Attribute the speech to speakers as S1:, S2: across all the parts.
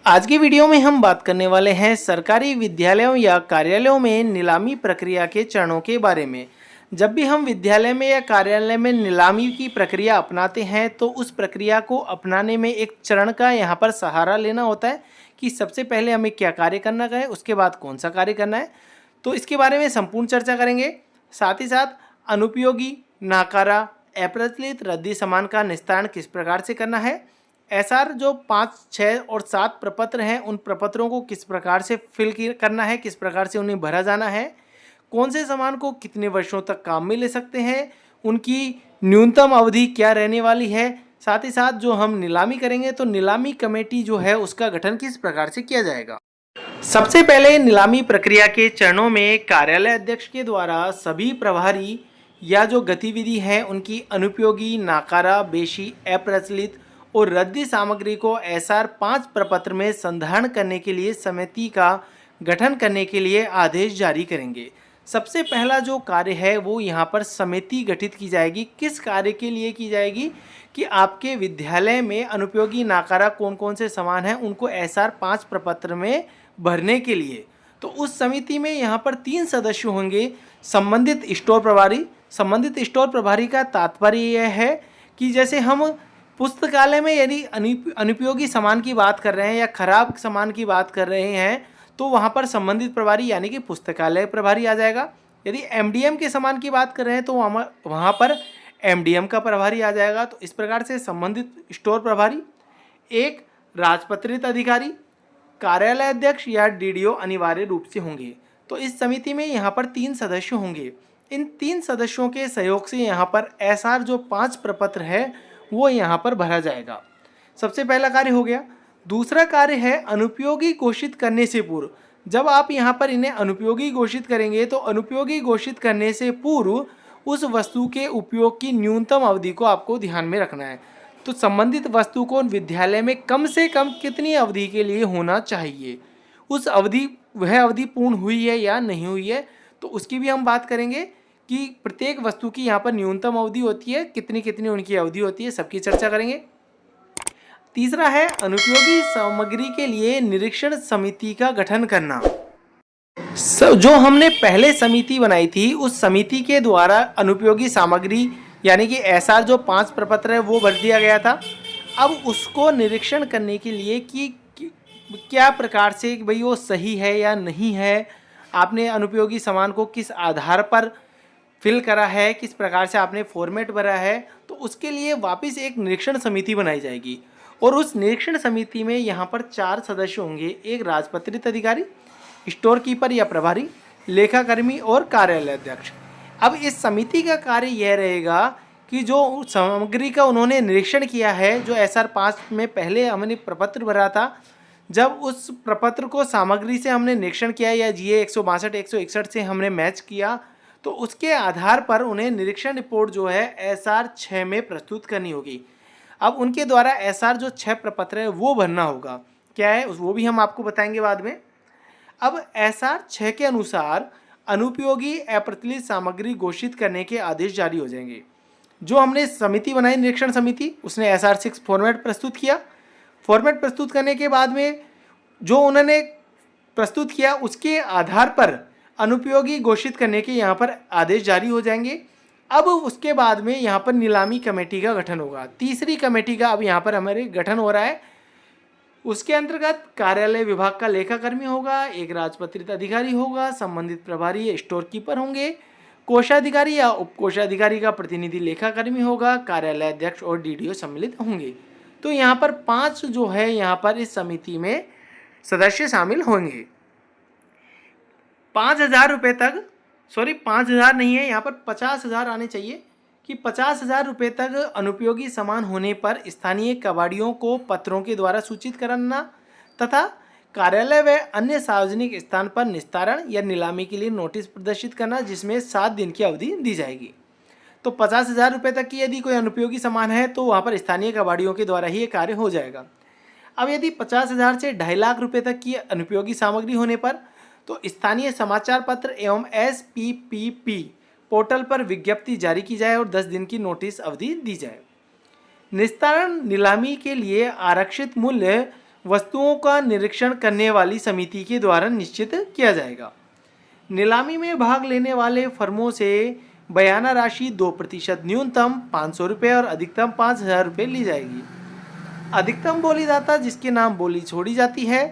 S1: आज की वीडियो में हम बात करने वाले हैं सरकारी विद्यालयों या कार्यालयों में नीलामी प्रक्रिया के चरणों के बारे में। जब भी हम विद्यालय में या कार्यालय में नीलामी की प्रक्रिया अपनाते हैं तो उस प्रक्रिया को अपनाने में एक चरण का यहाँ पर सहारा लेना होता है कि सबसे पहले हमें क्या कार्य करना है, उसके बाद कौन सा कार्य करना है। तो इसके बारे में संपूर्ण चर्चा करेंगे। साथ ही साथ अनुपयोगी, नाकारा, अप्रचलित रद्दी सामान का निस्तारण किस प्रकार से करना है, एसआर जो 5, 6 और 7 प्रपत्र हैं उन प्रपत्रों को किस प्रकार से फिल करना है, किस प्रकार से उन्हें भरा जाना है, कौन से सामान को कितने वर्षों तक काम में ले सकते हैं, उनकी न्यूनतम अवधि क्या रहने वाली है। साथ ही साथ जो हम नीलामी करेंगे तो नीलामी कमेटी जो है उसका गठन किस प्रकार से किया जाएगा। सबसे पहले नीलामी प्रक्रिया के चरणों में कार्यालय अध्यक्ष के द्वारा सभी प्रभारी या जो गतिविधि है उनकी अनुपयोगी, नाकारा, बेशी, अप्रचलित और रद्दी सामग्री को एसआर 5 प्रपत्र में संधारण करने के लिए समिति का गठन करने के लिए आदेश जारी करेंगे। सबसे पहला जो कार्य है वो यहाँ पर समिति गठित की जाएगी। किस कार्य के लिए की जाएगी कि आपके विद्यालय में अनुपयोगी, नाकारा कौन कौन से सामान हैं उनको एसआर 5 प्रपत्र में भरने के लिए। तो उस समिति में यहाँ पर 3 सदस्य होंगे। संबंधित स्टोर प्रभारी। संबंधित स्टोर प्रभारी का तात्पर्य यह है कि जैसे हम पुस्तकालय में यदि अनुपयोगी सामान की बात कर रहे हैं या खराब सामान की बात कर रहे हैं तो वहाँ पर संबंधित प्रभारी यानी कि पुस्तकालय प्रभारी आ जाएगा। यदि एमडीएम के सामान की बात कर रहे हैं तो वहाँ पर एमडीएम का प्रभारी आ जाएगा। तो इस प्रकार से संबंधित स्टोर प्रभारी, एक राजपत्रित अधिकारी, कार्यालय अध्यक्ष या डीडीओ अनिवार्य रूप से होंगे। तो इस समिति में यहाँ पर 3 सदस्य होंगे। इन 3 सदस्यों के सहयोग से यहाँ पर एसआर जो 5 प्रपत्र है वो यहाँ पर भरा जाएगा। सबसे पहला कार्य हो गया। दूसरा कार्य है अनुपयोगी घोषित करने से पूर्व। जब आप यहाँ पर इन्हें अनुपयोगी घोषित करेंगे तो अनुपयोगी घोषित करने से पूर्व उस वस्तु के उपयोग की न्यूनतम अवधि को आपको ध्यान में रखना है। तो संबंधित वस्तु को विद्यालय में कम से कम कितनी अवधि के लिए होना चाहिए, उस अवधि वह अवधि पूर्ण हुई है या नहीं हुई है, तो उसकी भी हम बात करेंगे कि प्रत्येक वस्तु की यहाँ पर न्यूनतम अवधि होती है, कितनी कितनी उनकी अवधि होती है, सबकी चर्चा करेंगे। तीसरा है अनुपयोगी सामग्री के लिए निरीक्षण समिति का गठन करना। जो हमने पहले समिति बनाई थी उस समिति के द्वारा अनुपयोगी सामग्री यानी कि एसआर जो 5 प्रपत्र है वो भर दिया गया था। अब उसको निरीक्षण करने के लिए कि क्या प्रकार से भाई वो सही है या नहीं है, आपने अनुपयोगी सामान को किस आधार पर फिल करा है, किस प्रकार से आपने फॉर्मेट भरा है, तो उसके लिए वापस एक निरीक्षण समिति बनाई जाएगी। और उस निरीक्षण समिति में यहाँ पर 4 सदस्य होंगे। एक राजपत्रित अधिकारी, स्टोर कीपर या प्रभारी, लेखाकर्मी और कार्यालय अध्यक्ष। अब इस समिति का कार्य यह रहेगा कि जो सामग्री का उन्होंने निरीक्षण किया है, जो एसआर 5 में पहले हमने प्रपत्र भरा था, जब उस प्रपत्र को सामग्री से हमने निरीक्षण किया या जीए 162, 161 से हमने मैच किया तो उसके आधार पर उन्हें निरीक्षण रिपोर्ट जो है एसआर 6 में प्रस्तुत करनी होगी। अब उनके द्वारा एसआर जो 6 प्रपत्र है वो भरना होगा। क्या है वो भी हम आपको बताएंगे बाद में। अब एसआर 6 के अनुसार अनुपयोगी अप्रचलित सामग्री घोषित करने के आदेश जारी हो जाएंगे। जो हमने समिति बनाई निरीक्षण समिति, उसने एसआर 6 फॉर्मेट प्रस्तुत किया। फॉर्मेट प्रस्तुत करने के बाद में जो उन्होंने प्रस्तुत किया उसके आधार पर अनुपयोगी घोषित करने के यहाँ पर आदेश जारी हो जाएंगे। अब उसके बाद में यहाँ पर नीलामी कमेटी का गठन होगा। तीसरी कमेटी का अब यहाँ पर हमारे गठन हो रहा है। उसके अंतर्गत कार्यालय विभाग का लेखाकर्मी होगा, एक राजपत्रित अधिकारी होगा, संबंधित प्रभारी स्टोर कीपर होंगे, कोषाधिकारी या उपकोषाधिकारी का प्रतिनिधि लेखाकर्मी होगा, कार्यालय अध्यक्ष और डीडीओ सम्मिलित होंगे। तो यहाँ पर 5 जो है यहाँ पर इस समिति में सदस्य शामिल होंगे। 5,000 रुपये तक, 5,000 नहीं है, यहाँ पर 50,000 आने चाहिए कि 50,000 रुपये तक अनुपयोगी सामान होने पर स्थानीय कबाड़ियों को पत्रों के द्वारा सूचित करना तथा कार्यालय व अन्य सार्वजनिक स्थान पर निस्तारण या नीलामी के लिए नोटिस प्रदर्शित करना, जिसमें 7 दिन की अवधि दी जाएगी। तो 50,000 रुपये तक की यदि कोई अनुपयोगी सामान है तो वहाँ पर स्थानीय कबाड़ियों के द्वारा ही ये कार्य हो जाएगा। अब यदि 50,000 से 2.5 लाख रुपये तक की अनुपयोगी सामग्री होने पर तो स्थानीय समाचार पत्र एवं SPPP पोर्टल पर विज्ञप्ति जारी की जाए और 10 दिन की नोटिस अवधि दी जाए। निस्तारण नीलामी के लिए आरक्षित मूल्य वस्तुओं का निरीक्षण करने वाली समिति के द्वारा निश्चित किया जाएगा। नीलामी में भाग लेने वाले फर्मों से बयाना राशि 2% न्यूनतम 500 रुपये और अधिकतम 5,000 रुपये ली जाएगी। अधिकतम बोलीदाता जिसके नाम बोली छोड़ी जाती है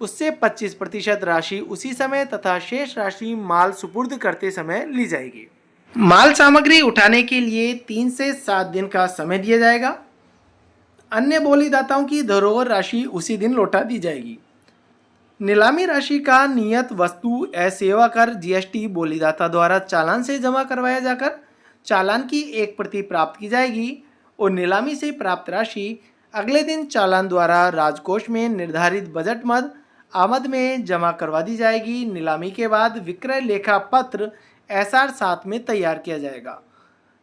S1: उससे 25% राशि उसी समय तथा शेष राशि माल सुपुर्द करते समय ली जाएगी। माल सामग्री उठाने के लिए 3 से 7 दिन का समय दिया जाएगा। अन्य बोलीदाताओं की धरोहर राशि उसी दिन लौटा दी जाएगी। नीलामी राशि का नियत वस्तु एवं सेवा कर जीएसटी बोलीदाता द्वारा चालान से जमा करवाया जाकर चालान की एक प्रति प्राप्त की जाएगी और नीलामी से प्राप्त राशि अगले दिन चालान द्वारा राजकोष में निर्धारित बजट मद आमद में जमा करवा दी जाएगी। नीलामी के बाद विक्रय लेखा पत्र SR 7 में तैयार किया जाएगा।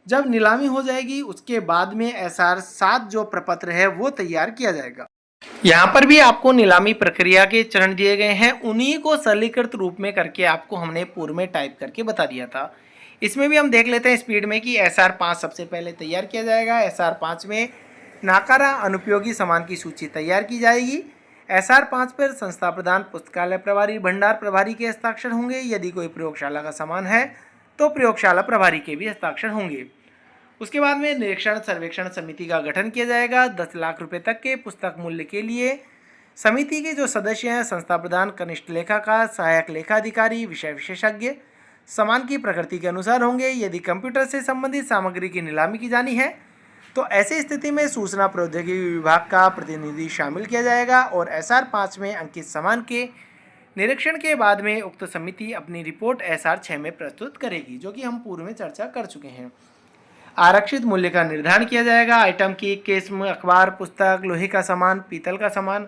S1: जब नीलामी हो जाएगी उसके बाद में SR 7 जो प्रपत्र है वो तैयार किया जाएगा। यहाँ पर भी आपको नीलामी प्रक्रिया के चरण दिए गए हैं, उन्हीं को सरलीकृत रूप में करके आपको हमने पूर्व में टाइप करके बता दिया था। इसमें भी हम देख लेते हैं स्पीड में कि SR 5 सबसे पहले तैयार किया जाएगा। SR 5 में नाकारा अनुपयोगी सामान की सूची तैयार की जाएगी। SR 5 पर संस्था प्रधान, पुस्तकालय प्रभारी, भंडार प्रभारी के हस्ताक्षर होंगे। यदि कोई प्रयोगशाला का सामान है तो प्रयोगशाला प्रभारी के भी हस्ताक्षर होंगे। उसके बाद में निरीक्षण सर्वेक्षण समिति का गठन किया जाएगा। 10 लाख रुपए तक के पुस्तक मूल्य के लिए समिति के जो सदस्य हैं संस्था प्रधान, कनिष्ठ लेखाकार, सहायक लेखाधिकारी, विषय विशेषज्ञ सामान की प्रकृति के अनुसार होंगे। यदि कंप्यूटर से संबंधित सामग्री की नीलामी की जानी है तो ऐसी स्थिति में सूचना प्रौद्योगिकी विभाग का प्रतिनिधि शामिल किया जाएगा और SR 5 में अंकित सामान के निरीक्षण के बाद में उक्त समिति अपनी रिपोर्ट SR 6 में प्रस्तुत करेगी, जो कि हम पूर्व में चर्चा कर चुके हैं। आरक्षित मूल्य का निर्धारण किया जाएगा। आइटम की किस्म, अखबार, पुस्तक, लोहे का सामान, पीतल का सामान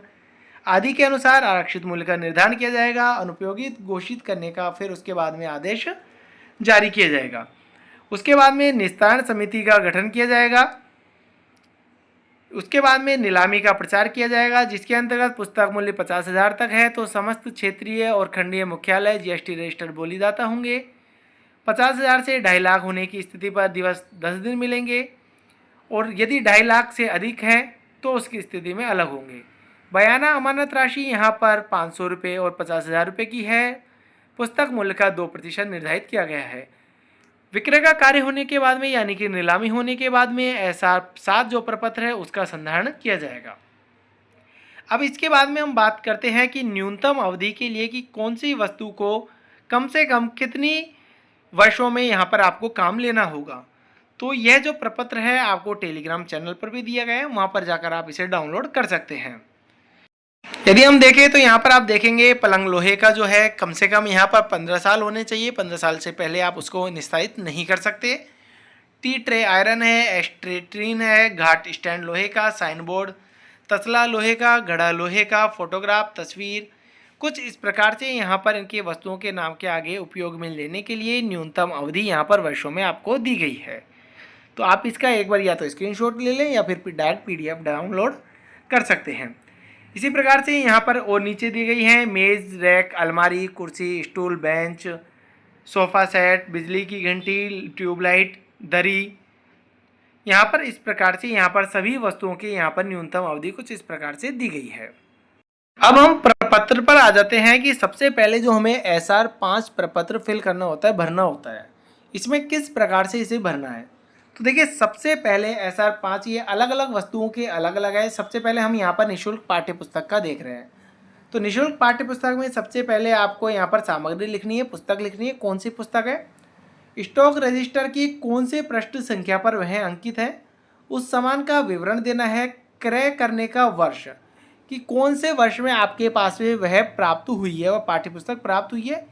S1: आदि के अनुसार आरक्षित मूल्य का निर्धारण किया जाएगा। अनुपयोगी घोषित करने का फिर उसके बाद में आदेश जारी किया जाएगा। उसके बाद में निस्तारण समिति का गठन किया जाएगा। उसके बाद में नीलामी का प्रचार किया जाएगा, जिसके अंतर्गत पुस्तक मूल्य 50,000 तक है तो समस्त क्षेत्रीय और खंडीय मुख्यालय GST रजिस्टर्ड बोलीदाता होंगे। 50,000 से 2.5 लाख होने की स्थिति पर दिवस 10 दिन मिलेंगे और यदि 2.5 लाख से अधिक है तो उसकी स्थिति में अलग होंगे। बयाना अमानत राशि यहाँ पर 500 रुपये और 50,000 रुपये की है। पुस्तक मूल्य का 2% निर्धारित किया गया है। विक्रय का कार्य होने के बाद में यानी कि नीलामी होने के बाद में SR 7 जो प्रपत्र है उसका संधारण किया जाएगा। अब इसके बाद में हम बात करते हैं कि न्यूनतम अवधि के लिए कि कौन सी वस्तु को कम से कम कितनी वर्षों में यहाँ पर आपको काम लेना होगा। तो यह जो प्रपत्र है आपको टेलीग्राम चैनल पर भी दिया गया है, वहाँ पर जाकर आप इसे डाउनलोड कर सकते हैं। यदि हम देखें तो यहाँ पर आप देखेंगे पलंग लोहे का जो है कम से कम यहाँ पर 15 साल होने चाहिए। 15 साल से पहले आप उसको निस्तारित नहीं कर सकते। टी ट्रे आयरन है, एस्ट्रेट्रीन है, घाट स्टैंड लोहे का, साइन बोर्ड तसला लोहे का, घड़ा लोहे का, फोटोग्राफ, तस्वीर कुछ इस प्रकार से यहाँ पर इनके वस्तुओं के नाम के आगे उपयोग में लेने के लिए न्यूनतम अवधि यहाँ पर वर्षों में आपको दी गई है। तो आप इसका एक बार या तो स्क्रीनशॉट ले लें या फिर डायरेक्ट PDF डाउनलोड कर सकते हैं। इसी प्रकार से यहाँ पर और नीचे दी गई हैं मेज़, रैक, अलमारी, कुर्सी, स्टूल, बेंच, सोफ़ा सेट, बिजली की घंटी, ट्यूबलाइट, दरी। यहाँ पर इस प्रकार से यहाँ पर सभी वस्तुओं की यहाँ पर न्यूनतम अवधि कुछ इस प्रकार से दी गई है। अब हम प्रपत्र पर आ जाते हैं कि सबसे पहले जो हमें SR 5 प्रपत्र फिल करना होता है, भरना होता है, इसमें किस प्रकार से इसे भरना है। तो देखिए सबसे पहले SR 5 ये अलग अलग वस्तुओं के अलग अलग है। सबसे पहले हम यहाँ पर निःशुल्क पाठ्य पुस्तक का देख रहे हैं। तो निःशुल्क पाठ्य पुस्तक में सबसे पहले आपको यहाँ पर सामग्री लिखनी है, पुस्तक लिखनी है, कौन सी पुस्तक है, स्टॉक रजिस्टर की कौन से पृष्ठ संख्या पर वह अंकित है, उस सामान का विवरण देना है, क्रय करने का वर्ष कि कौन से वर्ष में आपके पास में वह प्राप्त हुई है, वह पाठ्य पुस्तक प्राप्त हुई है,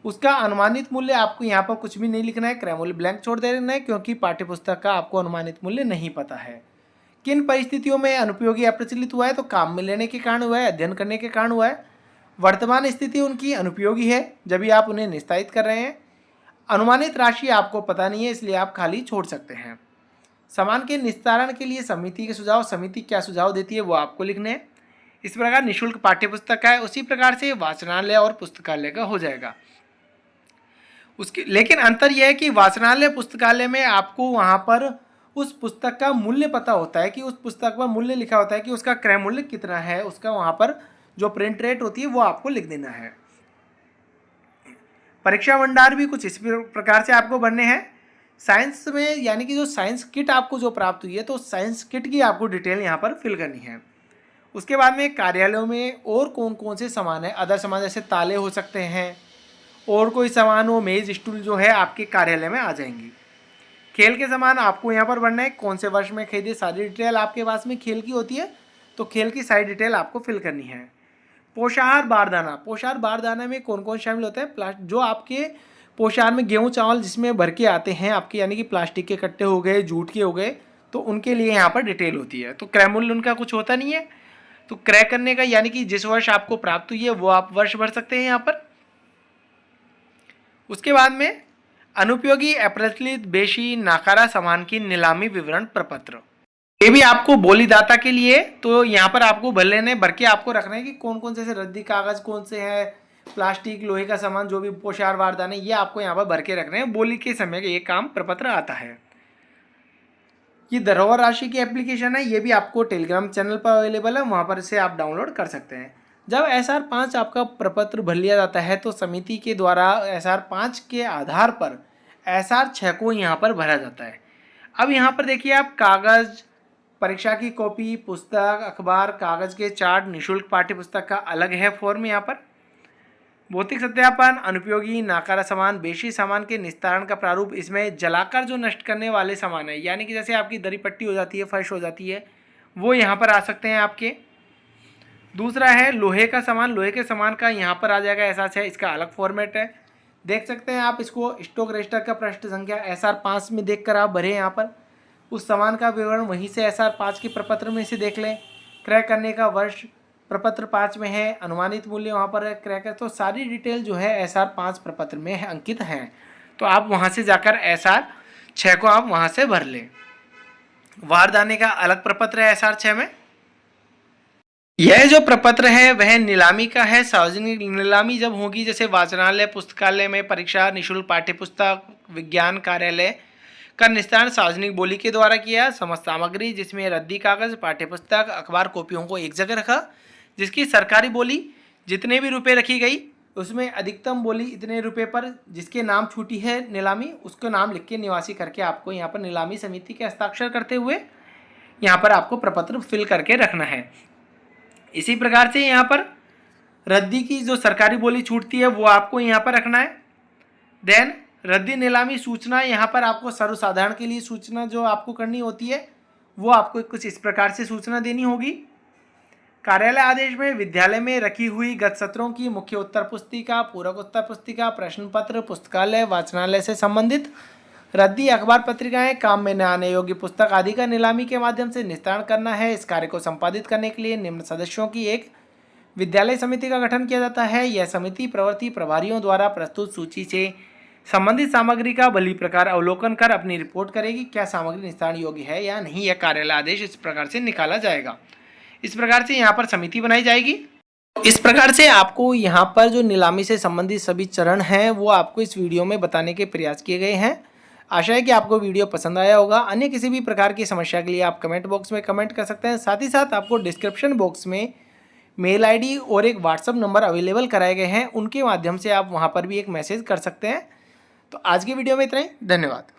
S1: उसका अनुमानित मूल्य आपको यहाँ पर कुछ भी नहीं लिखना है, क्रय मूल्य ब्लैंक छोड़ देना है क्योंकि पाठ्य पुस्तक का आपको अनुमानित मूल्य नहीं पता है। किन परिस्थितियों में अनुपयोगी अप्रचलित हुआ है, तो काम में लेने के कारण हुआ है, अध्ययन करने के कारण हुआ है, वर्तमान स्थिति उनकी अनुपयोगी है जब भी आप उन्हें निस्तारित कर रहे हैं, अनुमानित राशि आपको पता नहीं है इसलिए आप खाली छोड़ सकते हैं। सामान के निस्तारण के लिए समिति के सुझाव, समिति क्या सुझाव देती है वो आपको लिखने हैं। इस प्रकार निःशुल्क पाठ्य पुस्तक का है, उसी प्रकार से वाचनालय और पुस्तकालय का हो जाएगा। उसके लेकिन अंतर यह है कि वाचनालय पुस्तकालय में आपको वहाँ पर उस पुस्तक का मूल्य पता होता है कि उस पुस्तक पर मूल्य लिखा होता है कि उसका क्रय मूल्य कितना है, उसका वहाँ पर जो प्रिंट रेट होती है वो आपको लिख देना है। परीक्षा भंडार भी कुछ इस प्रकार से आपको भरने हैं। साइंस में यानी कि जो साइंस किट आपको जो प्राप्त हुई है तो साइंस किट की आपको डिटेल यहाँ पर फिल करनी है। उसके बाद में कार्यालयों में और कौन कौन से सामान है, अदर सामान जैसे ताले हो सकते हैं और कोई सामान हो, मेज स्टूल जो है आपके कार्यालय में आ जाएंगी। खेल के सामान आपको यहाँ पर भरना है, कौन से वर्ष में खरीदे, सारी डिटेल आपके पास में खेल की होती है तो खेल की सारी डिटेल आपको फिल करनी है। पोषाहार बारदाना, पोषाहार बारदाना में कौन कौन शामिल होता है, जो आपके पोषाहार में गेहूं चावल जिसमें भर के आते हैं आपके, यानी कि प्लास्टिक के कट्टे हो गए, जूट के हो गए, तो उनके लिए यहाँ पर डिटेल होती है। तो क्रय मूल्य उनका कुछ होता नहीं है, तो क्रय करने का यानी कि जिस वर्ष आपको प्राप्त हुई है वो आप वर्ष भर सकते हैं यहाँ पर। उसके बाद में अनुपयोगी, अप्रचलित, बेशी, नाकारा सामान की नीलामी विवरण प्रपत्र, ये भी आपको बोलीदाता के लिए तो यहाँ पर आपको भर के आपको रखना है कि कौन कौन से रद्दी कागज कौन से हैं, प्लास्टिक, लोहे का सामान, जो भी पोषाहार बारदाने, ये आपको यहाँ पर भर के रखने हैं। बोली के समय ये काम प्रपत्र आता है। ये धरोहर राशि की एप्लीकेशन है, ये भी आपको टेलीग्राम चैनल पर अवेलेबल है, वहाँ पर से आप डाउनलोड कर सकते हैं। जब SR 5 आपका प्रपत्र भर लिया जाता है तो समिति के द्वारा SR 5 के आधार पर SR 6 को यहाँ पर भरा जाता है। अब यहाँ पर देखिए आप कागज़, परीक्षा की कॉपी, पुस्तक, अखबार, कागज़ के चार्ट, निःशुल्क पाठ्य पुस्तक का अलग है फॉर्म यहाँ पर। भौतिक सत्यापन, अनुपयोगी, नाकारा सामान, बेशी सामान के निस्तारण का प्रारूप, इसमें जलाकर जो नष्ट करने वाले सामान है, यानी कि जैसे आपकी दरी पट्टी हो जाती है, फर्श हो जाती है, वो यहाँ पर आ सकते हैं आपके। दूसरा है लोहे का सामान, लोहे के सामान का यहाँ पर आ जाएगा ऐसा है, इसका अलग फॉर्मेट है, देख सकते हैं आप इसको। स्टॉक रजिस्टर का पृष्ठ संख्या SR 5 में देखकर आप भरें यहाँ पर, उस सामान का विवरण वहीं से SR 5 के प्रपत्र में से देख लें। क्रय करने का वर्ष प्रपत्र 5 में है, अनुमानित मूल्य वहाँ पर है, क्रय कर, तो सारी डिटेल जो है SR 5 प्रपत्र में है, अंकित हैं। तो आप वहाँ से जाकर SR 6 को आप वहाँ से भर लें। वारदाने का अलग प्रपत्र है SR 6 में। यह जो प्रपत्र है वह नीलामी का है। सार्वजनिक नीलामी जब होगी, जैसे वाचनालय, पुस्तकालय में परीक्षा, निःशुल्क पाठ्य पुस्तक, विज्ञान कार्यालय का निस्तारण सार्वजनिक बोली के द्वारा किया। समस्त सामग्री जिसमें रद्दी कागज, पाठ्य पुस्तक, अखबार, कॉपियों को एक जगह रखा, जिसकी सरकारी बोली जितने भी रुपए रखी गई उसमें अधिकतम बोली इतने रुपए पर, जिसके नाम छूटी है नीलामी उसको नाम लिख के निवासी करके आपको यहाँ पर नीलामी समिति के हस्ताक्षर करते हुए यहाँ पर आपको प्रपत्र फिल करके रखना है। इसी प्रकार से यहाँ पर रद्दी की जो सरकारी बोली छूटती है वो आपको यहाँ पर रखना है। देन रद्दी नीलामी सूचना, यहाँ पर आपको सर्वसाधारण के लिए सूचना जो आपको करनी होती है वो आपको कुछ इस प्रकार से सूचना देनी होगी। कार्यालय आदेश में विद्यालय में रखी हुई गत सत्रों की मुख्य उत्तर पुस्तिका, पूरक उत्तर पुस्तिका, प्रश्न पत्र, पुस्तकालय, वाचनालय से संबंधित रद्दी अखबार पत्रिकाएं, काम में न आने योग्य पुस्तक आदि का नीलामी के माध्यम से निस्तारण करना है। इस कार्य को संपादित करने के लिए निम्न सदस्यों की एक विद्यालय समिति का गठन किया जाता है। यह समिति प्रवृत्ति प्रभारियों द्वारा प्रस्तुत सूची से संबंधित सामग्री का भली प्रकार अवलोकन कर अपनी रिपोर्ट करेगी, क्या सामग्री निस्तारण योग्य है या नहीं। यह कार्यालय आदेश इस प्रकार से निकाला जाएगा। इस प्रकार से यहाँ पर समिति बनाई जाएगी। इस प्रकार से आपको यहाँ पर जो नीलामी से संबंधित सभी चरण हैं वो आपको इस वीडियो में बताने के प्रयास किए गए हैं। आशा है कि आपको वीडियो पसंद आया होगा। अन्य किसी भी प्रकार की समस्या के लिए आप कमेंट बॉक्स में कमेंट कर सकते हैं। साथ ही साथ आपको डिस्क्रिप्शन बॉक्स में मेल आईडी और एक व्हाट्सअप नंबर अवेलेबल कराए गए हैं, उनके माध्यम से आप वहां पर भी एक मैसेज कर सकते हैं। तो आज की वीडियो में इतना ही, धन्यवाद।